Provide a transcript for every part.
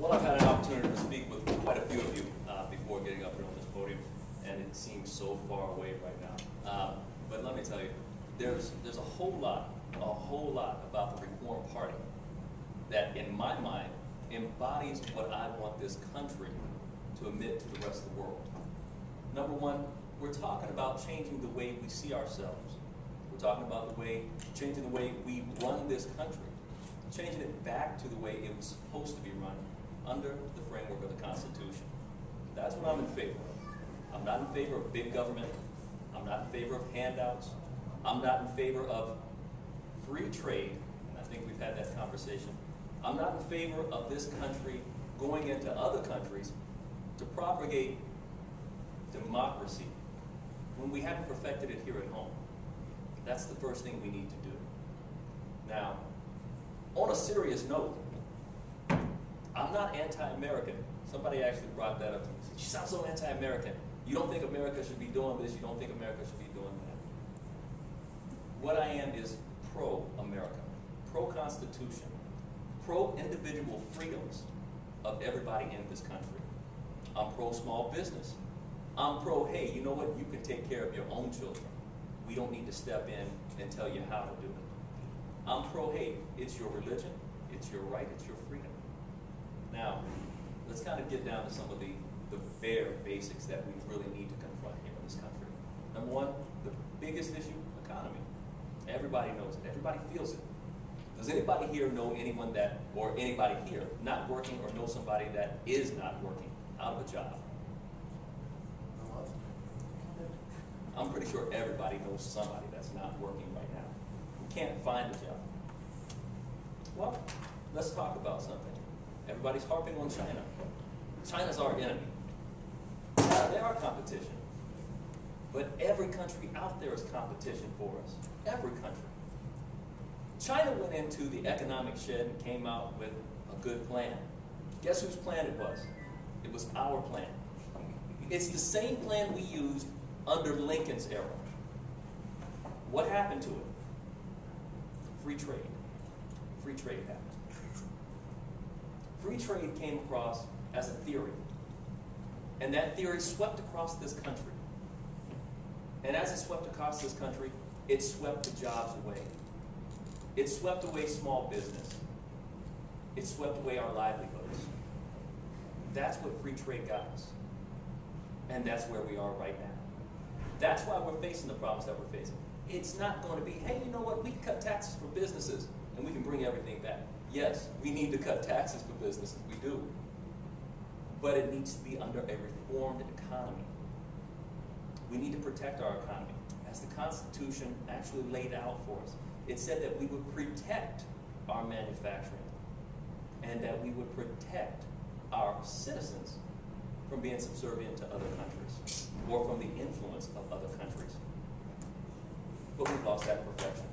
Well, I've had an opportunity to speak with quite a few of you before getting up here on this podium, and it seems so far away right now. But let me tell you, there's a whole lot about the Reform Party that, in my mind, embodies what I want this country to admit to the rest of the world. Number one, we're talking about changing the way we see ourselves. We're talking about changing the way we run this country, changing it back to the way it was supposed to be run under the framework of the Constitution. That's what I'm in favor of. I'm not in favor of big government. I'm not in favor of handouts. I'm not in favor of free trade, and I think we've had that conversation. I'm not in favor of this country going into other countries to propagate democracy when we haven't perfected it here at home. That's the first thing we need to do. Now, on a serious note, I'm not anti-American. Somebody actually brought that up to me. She sounds so anti-American. You don't think America should be doing this, you don't think America should be doing that. What I am is pro-America, pro-Constitution, pro-individual freedoms of everybody in this country. I'm pro-small business. I'm pro, hey, you know what, you can take care of your own children. We don't need to step in and tell you how to do it. I'm pro, hey, it's your religion, it's your right, it's your freedom. Now, let's kind of get down to some of the bare basics that we really need to confront here in this country. Number one, the biggest issue, economy. Everybody knows it, everybody feels it. Does anybody here know anyone that, or anybody here, not working or know somebody that is not working, out of a job? I'm pretty sure everybody knows somebody that's not working right now, who can't find a job. Well, let's talk about something. Everybody's harping on China. China's our enemy. Yeah, they are competition. But every country out there is competition for us. Every country. China went into the economic shed and came out with a good plan. Guess whose plan it was? It was our plan. It's the same plan we used under Lincoln's era. What happened to it? Free trade. Free trade happened. Free trade came across as a theory. And that theory swept across this country. And as it swept across this country, it swept the jobs away. It swept away small business. It swept away our livelihoods. That's what free trade got us. And that's where we are right now. That's why we're facing the problems that we're facing. It's not going to be, hey, you know what, we can cut taxes for businesses and we can bring everything back. Yes, we need to cut taxes for businesses, we do. But it needs to be under a reformed economy. We need to protect our economy. As the Constitution actually laid out for us, it said that we would protect our manufacturing and that we would protect our citizens from being subservient to other countries or from the influence of other countries. But we've lost that perfection.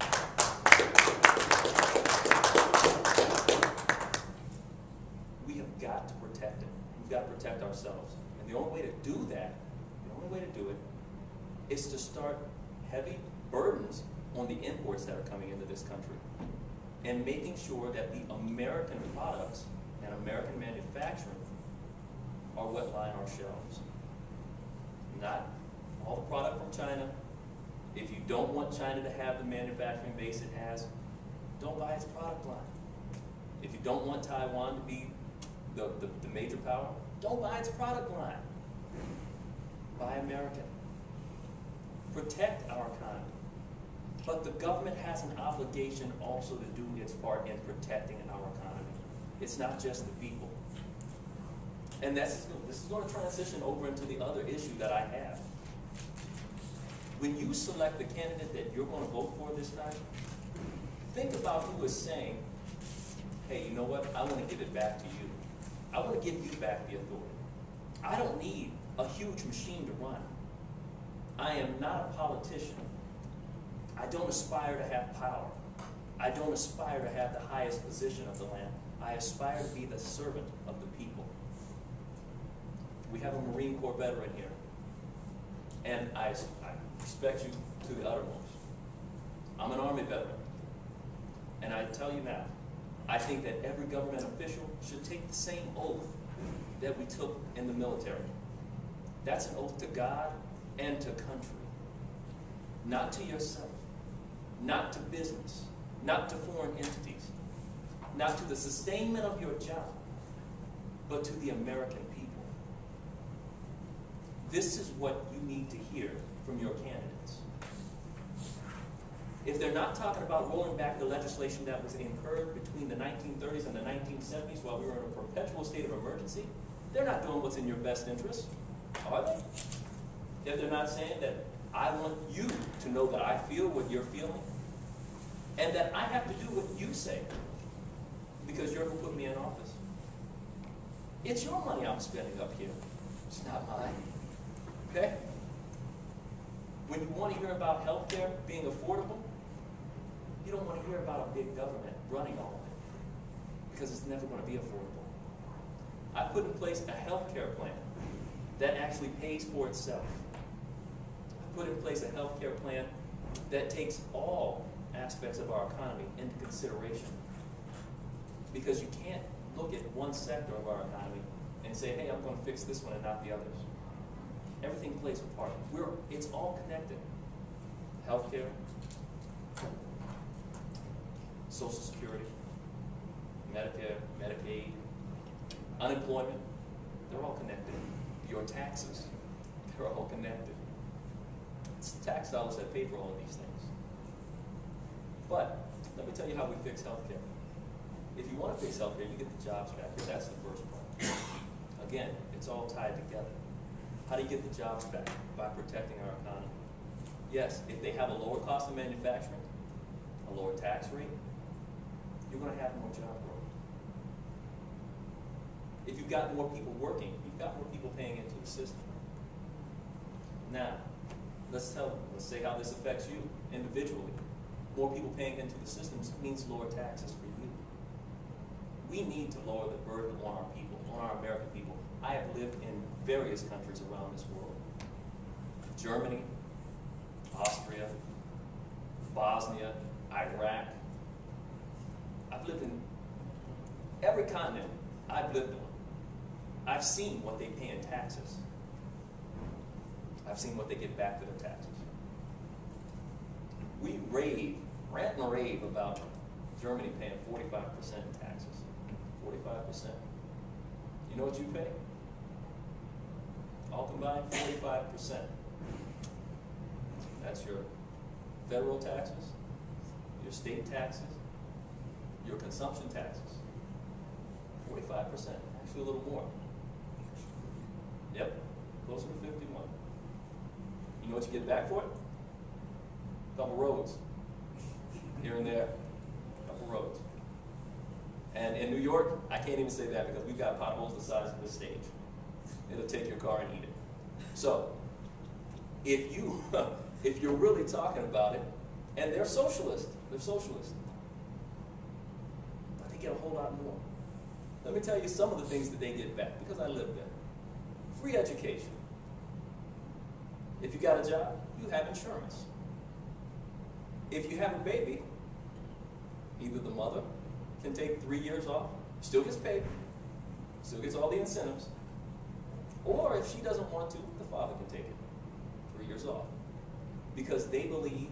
We have got to protect it. We've got to protect ourselves. And the only way to do that, is to start heavy burdens on the imports that are coming into this country and making sure that the American products and American manufacturing are what line our shelves. Not all the product from China. If you don't want China to have the manufacturing base it has, don't buy its product line. If you don't want Taiwan to be the major power, don't buy its product line. Buy American. Protect our economy. But the government has an obligation also to do its part in protecting our economy. It's not just the people. And this is going to transition over into the other issue that I have. When you select the candidate that you're going to vote for this time, think about who is saying, hey, you know what, I want to give it back to you. I want to give you back the authority. I don't need a huge machine to run. I am not a politician. I don't aspire to have power. I don't aspire to have the highest position of the land. I aspire to be the servant of the people. We have a Marine Corps veteran here, and I respect you to the uttermost. I'm an Army veteran, and I tell you now, I think that every government official should take the same oath that we took in the military. That's an oath to God and to country. Not to yourself, not to business, not to foreign entities, not to the sustainment of your job, but to the American people. This is what you need to hear from your candidates. If they're not talking about rolling back the legislation that was incurred between the 1930s and the 1970s while we were in a perpetual state of emergency, they're not doing what's in your best interest, are they? If they're not saying that I want you to know that I feel what you're feeling, and that I have to do what you say, because you're who put me in office. It's your money I'm spending up here. It's not mine. Okay? When you want to hear about health care being affordable, you don't want to hear about a big government running all of it, because it's never going to be affordable. I put in place a health care plan that actually pays for itself. I put in place a health care plan that takes all aspects of our economy into consideration. Because you can't look at one sector of our economy and say, hey, I'm going to fix this one and not the others. Everything plays a part. It's all connected. Healthcare, Social Security, Medicare, Medicaid, unemployment, they're all connected. Your taxes, they're all connected. It's tax dollars that pay for all of these things. But let me tell you how we fix healthcare. If you want to fix healthcare, you get the jobs back. That's the first part. Again, it's all tied together. How do you get the jobs back? By protecting our economy. Yes, if they have a lower cost of manufacturing, a lower tax rate, you're going to have more job growth. If you've got more people working, you've got more people paying into the system. Now, let's say how this affects you individually. More people paying into the systems means lower taxes for you. We need to lower the burden on our people, on our American people. I have lived in various countries around this world. Germany, Austria, Bosnia, Iraq. I've lived in every continent I've lived on. I've seen what they pay in taxes. I've seen what they get back for their taxes. We rant and rave about Germany paying 45% in taxes. 45%. You know what you pay? All combined, 45%. That's your federal taxes, your state taxes, your consumption taxes. 45%, actually a little more. Yep, closer to 51. You know what you get back for it? A couple roads, here and there, a couple roads. And in New York, I can't even say that because we've got potholes the size of this stage. It'll take your car and eat it. So, if you're really talking about it, and they're socialist, but they get a whole lot more. Let me tell you some of the things that they get back, because I lived there. Free education. If you got a job, you have insurance. If you have a baby, either the mother can take 3 years off, still gets paid, still gets all the incentives, or if she doesn't want to, the father can take it, 3 years off, because they believe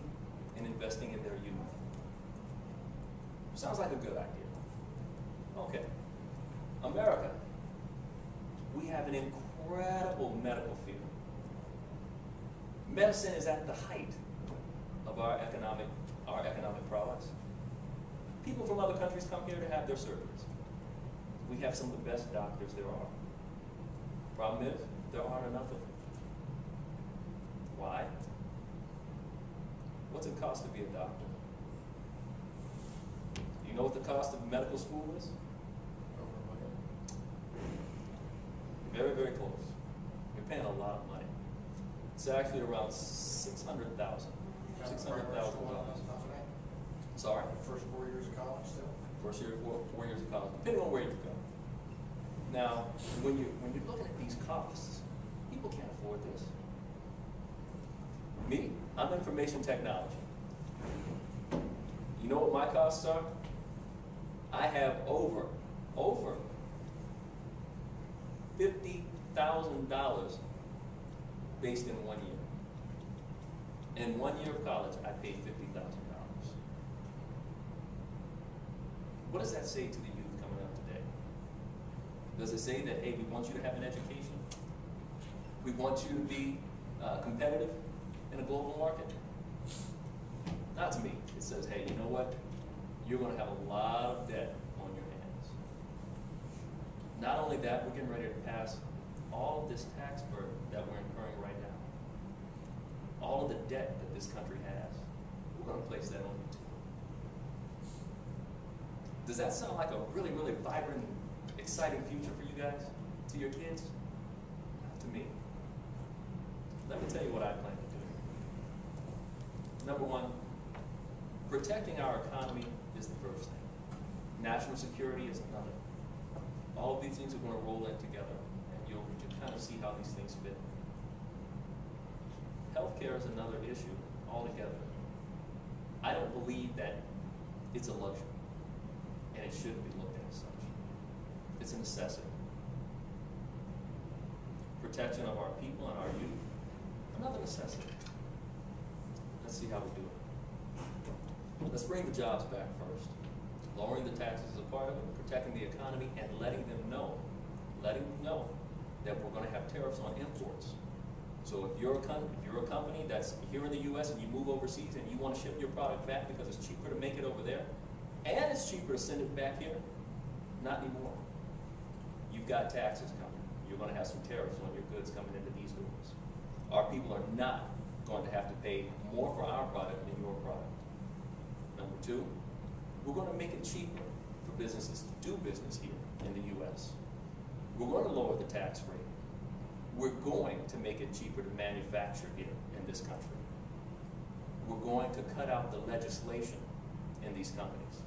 in investing in their youth. Sounds like a good idea. Okay. America, we have an incredible medical field. Medicine is at the height of our economic prowess. People from other countries come here to have their surgeries. We have some of the best doctors there are. Problem is, there aren't enough of them. Why? What's it cost to be a doctor? Do you know what the cost of medical school is? Very, very close. You're paying a lot of money. It's actually around $600,000. $600,000. Sorry? First 4 years of college still? First year, 4 years of college, depending on where you go. Now, when you're looking at these costs, people can't afford this. Me, I'm information technology. You know what my costs are? I have over $50,000 based in 1 year. In 1 year of college, I paid $50,000. What does that say to the youth coming up today? Does it say that, hey, we want you to have an education? We want you to be competitive in a global market? Not to me. It says, hey, you know what? You're going to have a lot of debt on your hands. Not only that, we're getting ready to pass all of this tax burden that we're incurring right now. All of the debt that this country has, we're going to place that on you too. Does that sound like a really, really vibrant, exciting future for you guys? To your kids? Not to me. Let me tell you what I plan to do. Number one, protecting our economy is the first thing. National security is another. All of these things are going to roll in together, and you'll kind of see how these things fit. Healthcare is another issue altogether. I don't believe that it's a luxury, and it shouldn't be looked at as such. It's a necessity. Protection of our people and our youth, another necessity. Let's see how we do it. Let's bring the jobs back first. Lowering the taxes is a part of it, protecting the economy, and letting them know that we're going to have tariffs on imports. So if you're a company that's here in the U.S. and you move overseas and you want to ship your product back because it's cheaper to make it over there, and it's cheaper to send it back here, not anymore. You've got taxes coming. You're going to have some tariffs on your goods coming into these doors. Our people are not going to have to pay more for our product than your product. Number two, we're going to make it cheaper for businesses to do business here in the U.S. We're going to lower the tax rate. We're going to make it cheaper to manufacture here in this country. We're going to cut out the legislation in these companies.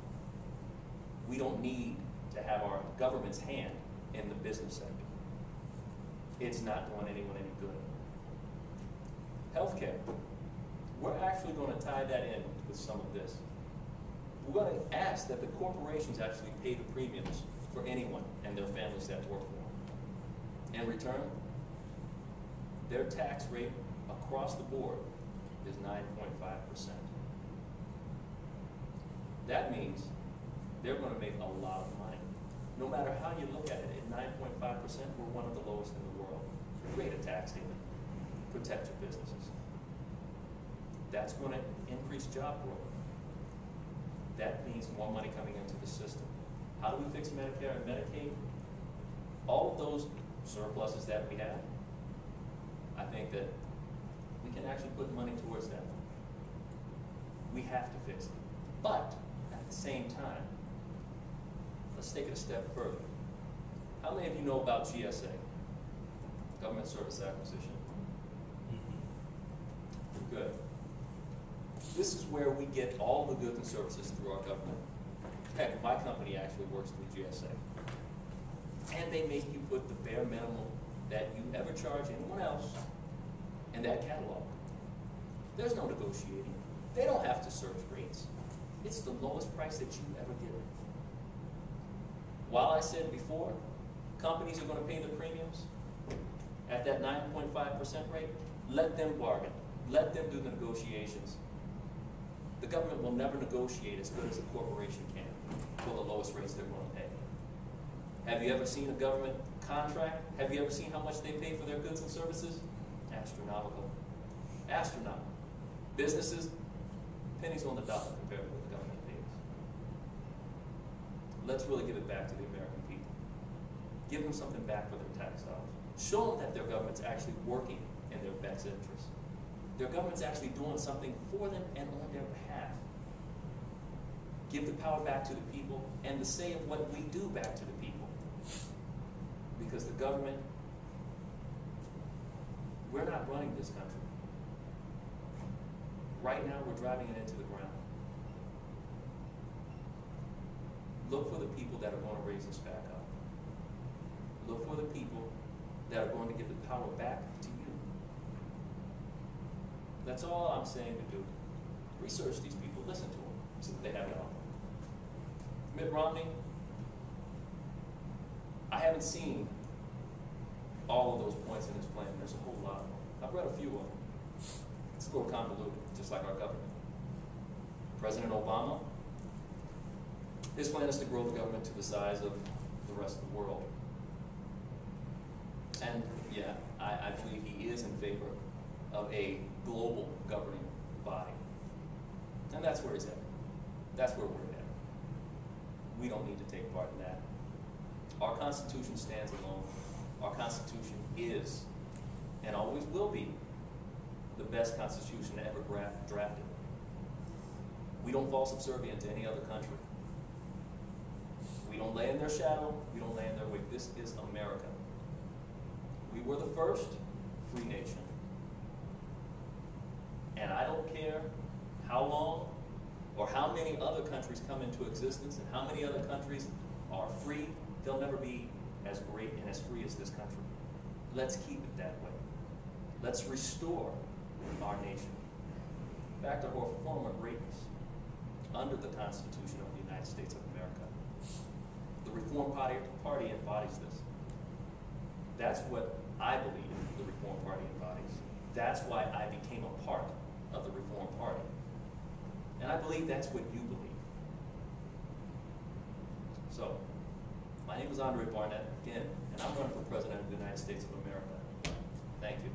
We don't need to have our government's hand in the business sector. It's not doing anyone any good. Healthcare. We're actually going to tie that in with some of this. We're going to ask that the corporations actually pay the premiums for anyone and their families that work for them. In return, their tax rate across the board is 9.5%. That means they're going to make a lot of money. No matter how you look at it, at 9.5%, we're one of the lowest in the world. Create a tax haven. Protect your businesses. That's going to increase job growth. That means more money coming into the system. How do we fix Medicare and Medicaid? All of those surpluses that we have, I think that we can actually put money towards that. We have to fix it. But at the same time, let's take it a step further. How many of you know about GSA? Government Service Acquisition. Good. This is where we get all the goods and services through our government. Heck, my company actually works through GSA. And they make you put the bare minimum that you ever charge anyone else in that catalog. There's no negotiating. They don't have to search rates. It's the lowest price that you ever get. While I said before, companies are going to pay the premiums at that 9.5% rate, let them bargain. Let them do the negotiations. The government will never negotiate as good as a corporation can for the lowest rates they're going to pay. Have you ever seen a government contract? Have you ever seen how much they pay for their goods and services? Astronomical. Astronomical. Businesses, pennies on the dollar compared to what the government pays. Let's really give it back to the American people. Give them something back for their tax dollars. Show them that their government's actually working in their best interest. Their government's actually doing something for them and on their behalf. Give the power back to the people and the say of what we do back to the people. Because the government, we're not running this country. Right now, we're driving it into the ground. Look for the people that are going to raise us back up. Look for the people that are going to give the power back to you. That's all I'm saying to do. Research these people, listen to them, see what they have to offer. Mitt Romney, I haven't seen all of those points in his plan. There's a whole lot of them. I've read a few of them. It's a little convoluted, just like our government. President Obama, his plan is to grow the government to the size of the rest of the world. And yeah, I believe he is in favor of a global governing body. And that's where he's at. That's where we're at. We don't need to take part in that. Our Constitution stands alone. Our Constitution is, and always will be, the best Constitution ever drafted. We don't fall subservient to any other country. We don't lay in their shadow. We don't lay in their wake. This is America. We were the first free nation. And I don't care how long or how many other countries come into existence and how many other countries are free. They'll never be as great and as free as this country. Let's keep it that way. Let's restore our nation back to her former greatness under the Constitution of the United States of America. The Reform Party embodies this. That's what I believe the Reform Party embodies. That's why I became a part of the Reform Party. And I believe that's what you believe. So, my name is Andre Barnett, again, and I'm running for President of the United States of America. Thank you.